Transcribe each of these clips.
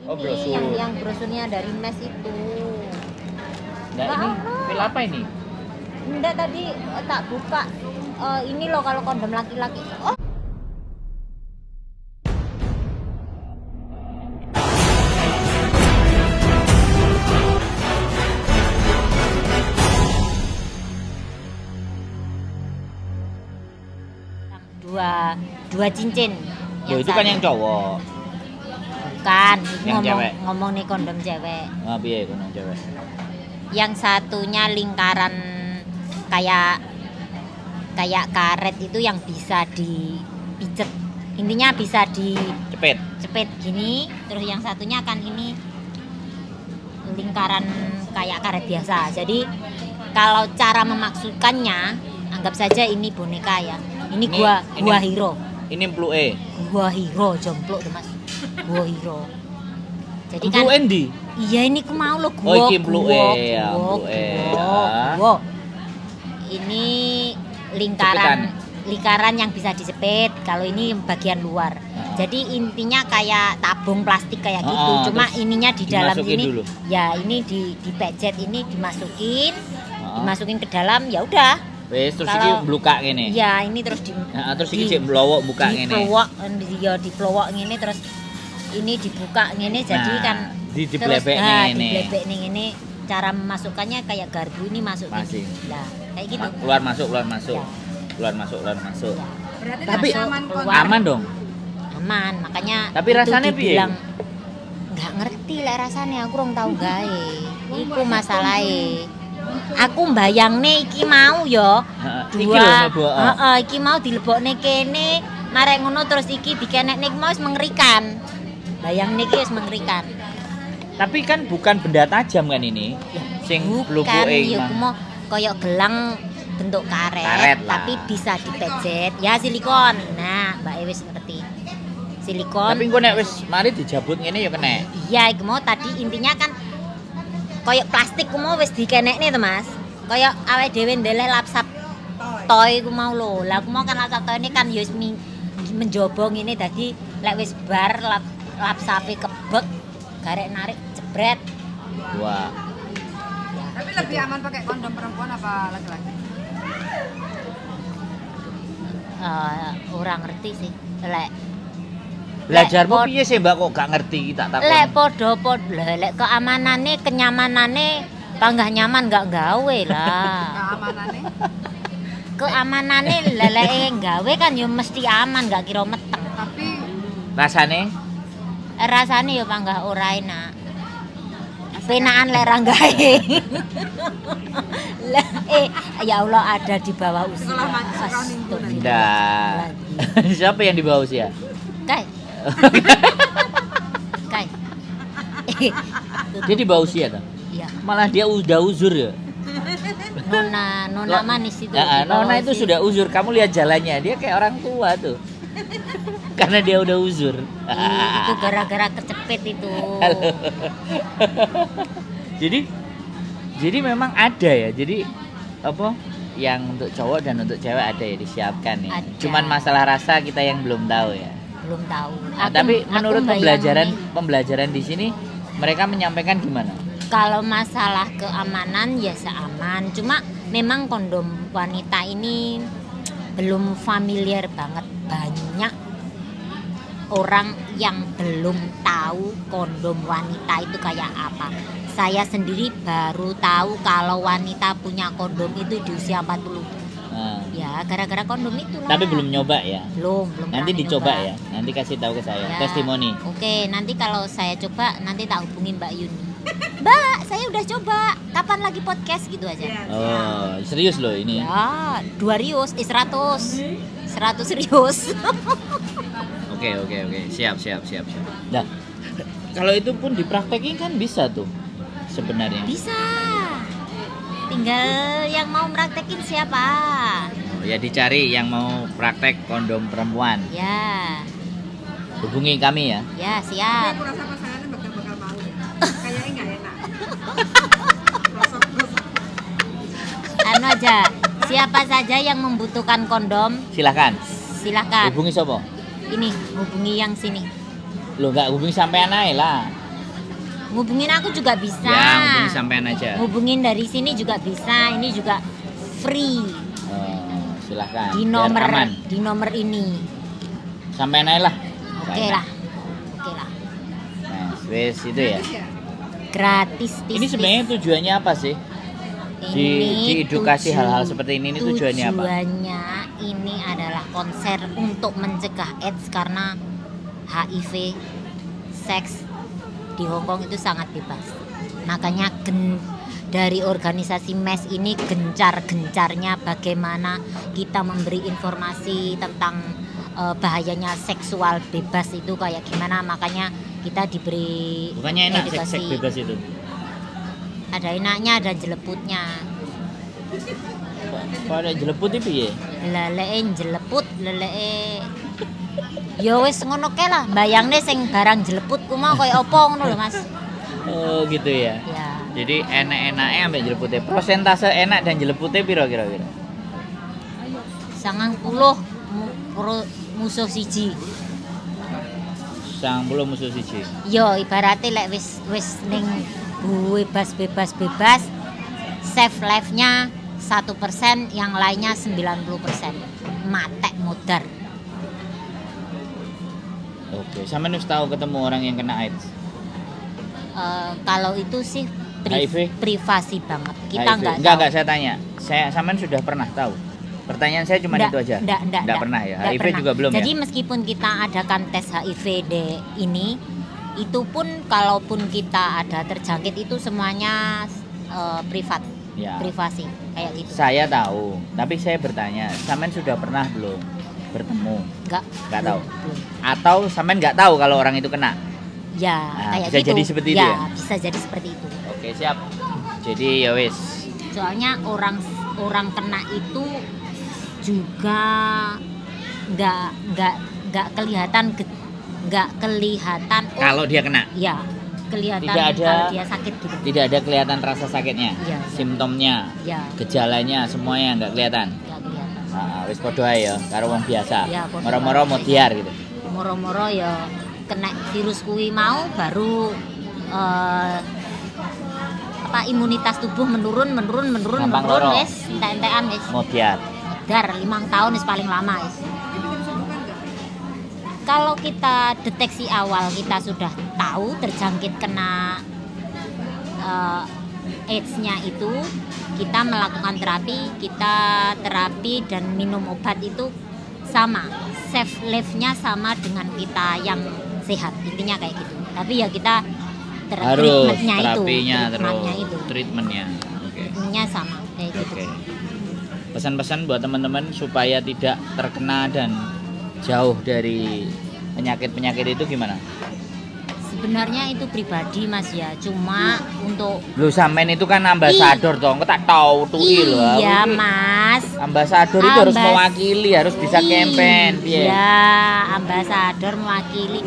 Oh, Ini brosur. yang brosurnya dari mes itu. Nah, ini pil apa ini? Enggak, tadi tak buka. Ini loh kalau kondom laki-laki. Oh. Dua cincin. Loh, itu kan yang cowok. Bukan, Yang cewek. ngomong nih kondom cewek. Ah, piye kondom cewek? Yang satunya lingkaran kayak karet itu yang bisa dipijet. Intinya bisa Cepet. gini, terus yang satunya kan ini lingkaran kayak karet biasa. Jadi kalau cara memasukkannya, anggap saja ini boneka ya. Ini gua hero. Ini empluke. Gua hero jomplo tuh Mas. Gua hero. Jadi kan Empluke ndi? iya ini ku mau lo gua. Oh, iki empluke ya, empluke. Gua. Ini lingkaran yang bisa dijepit. Kalau ini bagian luar. Jadi intinya kayak tabung plastik kayak gitu. Cuma ininya di dalam sini. Dulu. Ya, ini dipejet ini dimasukin ke dalam, ya udah. Wes terus iki blukak ngene. Iya, ini terus terus iki cek mlowok buka ngene. Diplowok ngene terus ini dibuka ngene jadi kan diblebek ngene. Diblebek ngene. Cara memasukkannya kayak garpu ini masuk gini. Nah, kayak gitu. Keluar masuk. Ya. Keluar masuk. Ya. Berarti Tapi aman dong. Aman, makanya tapi rasanya piye? Nggak ngerti lah rasanya, aku rong tau gawe. Iku masalahe. Aku mbayangne iki mau ya. Iki mau dilebokne kene, marek ngono terus iki dikenekne mau wis mengerikan. Bayangne iki wis mengerikan. Tapi kan bukan benda tajam kan ini. Sing blubuke iki mah koyo gelang bentuk karet tapi bisa dipejet. Ya silikon. Nah, Mbak wis ngerti. Silikon. Tapi engko nek wis mari dijabut ngene ya kena. Iya, iku mau tadi intinya kan koyok plastik ku mau wis dikenekne to Mas. Koyok awake dhewe ndeleh lapsap toy ku mau lho. Lah aku mau kan lapsap toy ini kan ya wis menjobo ngene dadi lek wis bar lapsape kebek garek narik jebret. Wah. Tapi lebih aman pakai kondom perempuan apa laki-laki? Orang ngerti sih. Belajarmu piye sih Mbak kok gak ngerti tak takon. Lek podo-podo lek keamanane, kenyamanane panggah nyaman gak gawe lah. Keamanane? Keamanane leleke gawe kan yo mesti aman gak kira meteng. Tapi rasane yo panggah ora enak. Penaan lek ra gawe. Ya Allah ada di bawah usia. Tidak. Siapa yang di bawah usia? Kai. Dia di bawah usia tuh? Iya. Malah dia udah uzur ya? Nona manis itu. Nona itu sudah uzur. Kamu lihat jalannya, dia kayak orang tua tuh. Karena dia udah uzur. Itu gara-gara kecepet itu. Jadi memang ada ya. Jadi apa? Yang untuk cowok dan untuk cewek ada ya disiapkan ya. Ada. Cuman masalah rasa kita yang belum tahu ya. Belum tahu. Tapi menurut pembelajaran di sini mereka menyampaikan gimana? Kalau masalah keamanan ya seaman. Cuma memang kondom wanita ini belum familiar banget. Banyak orang yang belum tahu kondom wanita itu kayak apa. Saya sendiri baru tahu kalau wanita punya kondom itu di usia 40. Ya, gara-gara kondom itu lah. Tapi belum nyoba ya? Belum Nanti dicoba ya. Nanti kasih tahu ke saya. Ya. Testimoni. Oke, nanti kalau saya coba nanti tak hubungi Mbak Yuni. Mbak, saya udah coba. Kapan lagi podcast gitu aja? Oh, serius loh ini. Ya, 2 rius, 100. 100 rius. Oke. Siap. Nah, kalau itu pun dipraktekin kan bisa tuh sebenarnya. Bisa. Tinggal yang mau praktekin siapa? Ya dicari yang mau praktek kondom perempuan. Ya. Hubungi kami ya. Ya, Tapi siap. aku rasa pasangannya bakal mau. Kayaknya nggak enak. Anu aja, siapa saja yang membutuhkan kondom, Silahkan. silakan. Hubungi sopo. Ini hubungi yang sini. Lo nggak hubungi sampean aja lah. Hubungin aku juga bisa. Ya, hubungi sampean aja. Hubungin dari sini juga bisa. Ini juga free. Oh, silahkan. Di Biar nomor aman. di nomor ini. Sampean aja lah. Oke lah. Oke lah. Nah, wes itu ya. Gratis. Ini sebenarnya tujuannya apa sih? Diedukasi hal-hal seperti ini tujuannya apa? Tujuannya ini adalah konser untuk mencegah AIDS karena HIV, seks di Hongkong itu sangat bebas. Makanya dari organisasi MES ini gencar-gencarnya bagaimana kita memberi informasi tentang bahayanya seksual bebas itu kayak gimana. Makanya kita diberi bukannya enak edukasi. seks bebas itu? Ada enaknya, ada jeleputnya. Kok ada jeleput itu ya? Leleke jeleput, leleke ya wis ngono kae lah. Bayangne sing barang jeleput ku mau koyo apa ngono lho, Mas. Oh, gitu ya. Ya. Jadi enak-enaknya ambek jeleputnya. Persentase enak dan jeleputnya piro kira-kira? 90 musuh siji. 90 musuh siji. Yo ibaratnya lek wis ning bebas save life-nya 1%, yang lainnya 90%. Matek modar. Oke, sampean wis tahu ketemu orang yang kena AIDS? Kalau itu sih HIV? privasi banget. Kita HIV. nggak Enggak, saya tanya. Sampean sudah pernah tahu? Pertanyaan saya cuma itu aja. Enggak pernah ya. Nggak HIV pernah. juga belum. Jadi ya? meskipun kita adakan tes HIV ini, itu pun kalaupun kita ada terjangkit itu semuanya privat, Ya. privasi kayak gitu. Saya tahu, tapi saya bertanya, sampean sudah pernah belum bertemu? Nggak tahu. Belum. Atau sampean nggak tahu kalau orang itu kena? Ya, Nah, kayak bisa gitu. jadi seperti itu ya? Bisa jadi seperti itu. Oke, siap. Jadi ya wis. Soalnya orang kena itu juga nggak kelihatan Kalau dia kena, ya kelihatan Tidak ada- kalau dia sakit gitu. tidak ada kelihatan rasa sakitnya, Iya. simptomnya, Ya, gejalanya semuanya nggak kelihatan. nggak kelihatan. Wis podo ae ya, karo wong biasa. Ya, podo Moro-moro ae. modiar gitu. Moro-moro ya kena virus kuwi mau baru imunitas tubuh menurun Gampang loro. wis entek-entekan wis. Modiar. Dar 5 tahun wis paling lama wis. Kalau kita deteksi awal kita sudah tahu terjangkit kena AIDS-nya itu, kita melakukan terapi dan minum obat itu sama. Safe life-nya sama dengan kita yang sehat. Intinya kayak gitu. Tapi ya kita Harus treatmentnya terapinya treatmentnya terus itu. treatmentnya. Oke. Treatmentnya sama kayak gitu. Oke. Pesan-pesan buat teman-teman supaya tidak terkena dan jauh dari penyakit-penyakit itu gimana? Sebenarnya itu pribadi Mas ya, cuma untuk Lu sampean itu kan ambasador dong, kok tak tahu tuh lho. iya Mas. Ambasador itu harus mewakili, harus bisa campaign. Piye? Iya, ambasador mewakili.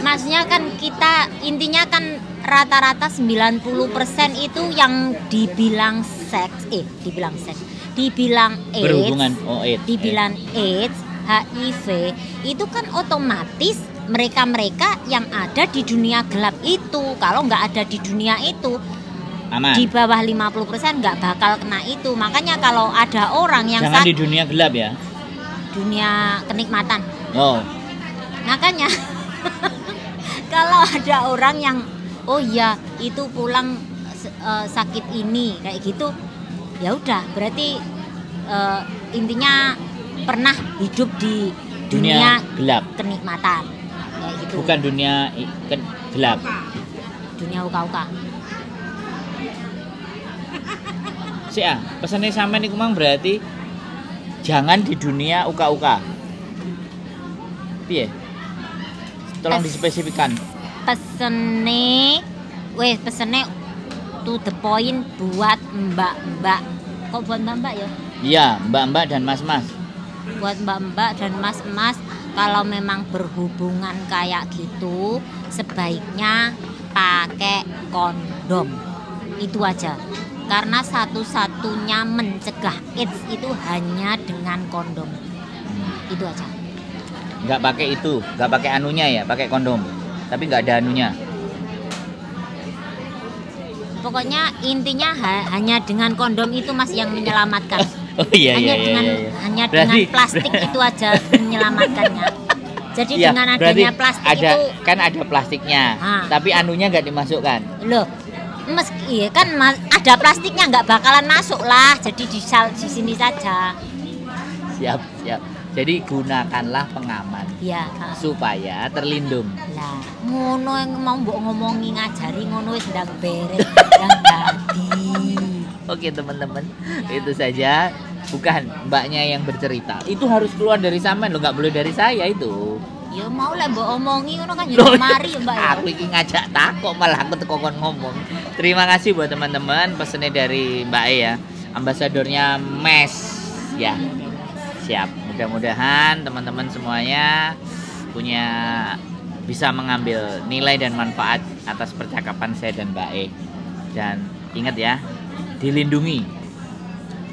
Maksudnya kan kita intinya kan rata-rata 90% itu yang dibilang AIDS, Berhubungan AIDS. dibilang AIDS, HIV itu kan otomatis mereka yang ada di dunia gelap itu. Kalau nggak ada di dunia itu, Aman. di bawah 50% nggak bakal kena itu. Makanya kalau ada orang yang Jangan di dunia gelap ya. dunia kenikmatan, Oh, makanya kalau ada orang yang oh iya itu pulang sakit ini kayak gitu, ya udah berarti intinya pernah hidup di dunia gelap. kenikmatan kayak gitu. Bukan dunia gelap. Dunia uka-uka. Pesannya sampean iku mang berarti jangan di dunia uka-uka. Piye? Tolong dispesifikan. Pesene to the point buat mbak-mbak. Kok buat mbak-mbak ya? Iya, mbak-mbak dan mas-mas. Buat mbak-mbak dan mas-mas, kalau memang berhubungan kayak gitu sebaiknya pakai kondom. Itu aja. Karena satu-satunya mencegah AIDS itu hanya dengan kondom. Itu aja. nggak pakai itu, nggak pakai anunya ya, pakai kondom, tapi nggak ada anunya. Pokoknya intinya hanya dengan kondom itu Mas yang menyelamatkan. Oh iya hanya iya dengan iya, iya. hanya Berarti- dengan plastik itu aja menyelamatkannya. Jadi Iya, dengan berarti adanya plastik ada, itu kan ada plastiknya, Ah. tapi anunya nggak dimasukkan. loh meski iya kan ada plastiknya nggak bakalan masuk lah. Jadi di sini saja. Siap siap. Jadi gunakanlah pengaman Ya. supaya terlindung. Lah, ngono yang mau mbok ngomongi ngajari ngono wis ndang beres yang tadi. Oke teman-teman, itu saja. Bukan mbaknya yang bercerita. Itu harus keluar dari sampean lo, nggak boleh dari saya itu. Ya mau lah mbok omongi ngono kan Loh, yo mari Mbak ya. Aku iki ngajak takok malah aku tekokon ngomong. Terima kasih buat teman-teman pesennya dari Mbak E ya, ambasadornya MES ya. Siap. Mudah-mudahan teman-teman semuanya punya bisa mengambil nilai dan manfaat atas percakapan saya dan Mbak E. Dan ingat ya, dilindungi.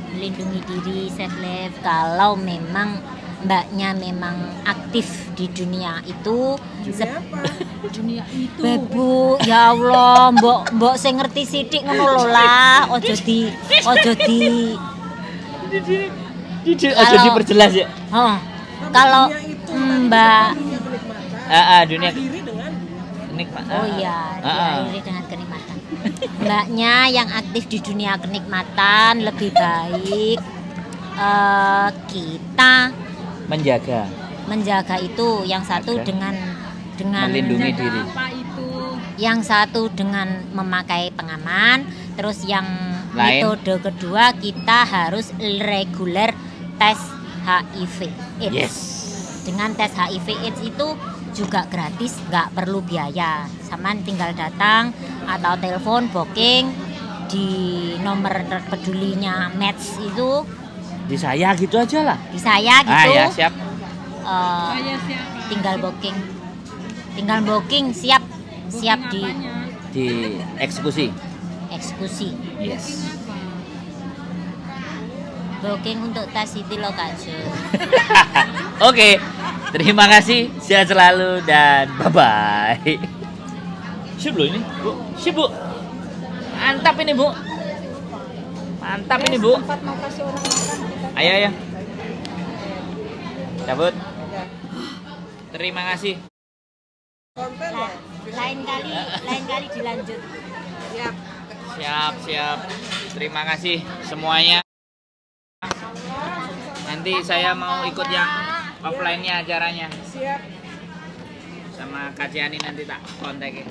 Melindungi diri, self love. Kalau memang mbaknya memang aktif di dunia itu Dunia itu. Bebu, ya Allah, mbok sing ngerti sithik ngono lho lah, ojo di Ojo Kalau- diperjelas ya. oh, kalau Mbak Dunia Akhiri dengan nikmat. oh iya, diakhiri dengan kenikmatan. Mbaknya yang aktif di dunia kenikmatan lebih baik kita Menjaga itu yang satu Oke. dengan melindungi diri. apa itu? yang satu dengan memakai pengaman, terus yang Lain. metode kedua kita harus reguler tes HIV AIDS. Yes. Dengan tes HIV AIDS itu juga gratis, nggak perlu biaya. Saman tinggal datang atau telepon booking di nomor pedulinya Match itu Di saya gitu aja lah. di saya gitu. Ya siap. Saya siapa? Tinggal booking siap di Di eksekusi. eksekusi. Yes. Booking untuk tes itu loh Kak Jo. Oke. Terima kasih. Sehat selalu dan bye bye. Sip loh ini, Bu. Sip, Bu. Mantap ini, Bu. Mantap ini, Bu. Tempat mau kasih orang makan kita. Ayo ayo. Cabut. Terima kasih. Lain kali dilanjut. Siap. Siap. Terima kasih semuanya. Nanti saya mau ikut yang offline-nya acaranya. Siap. Sama Kak Ciani nanti tak kontak.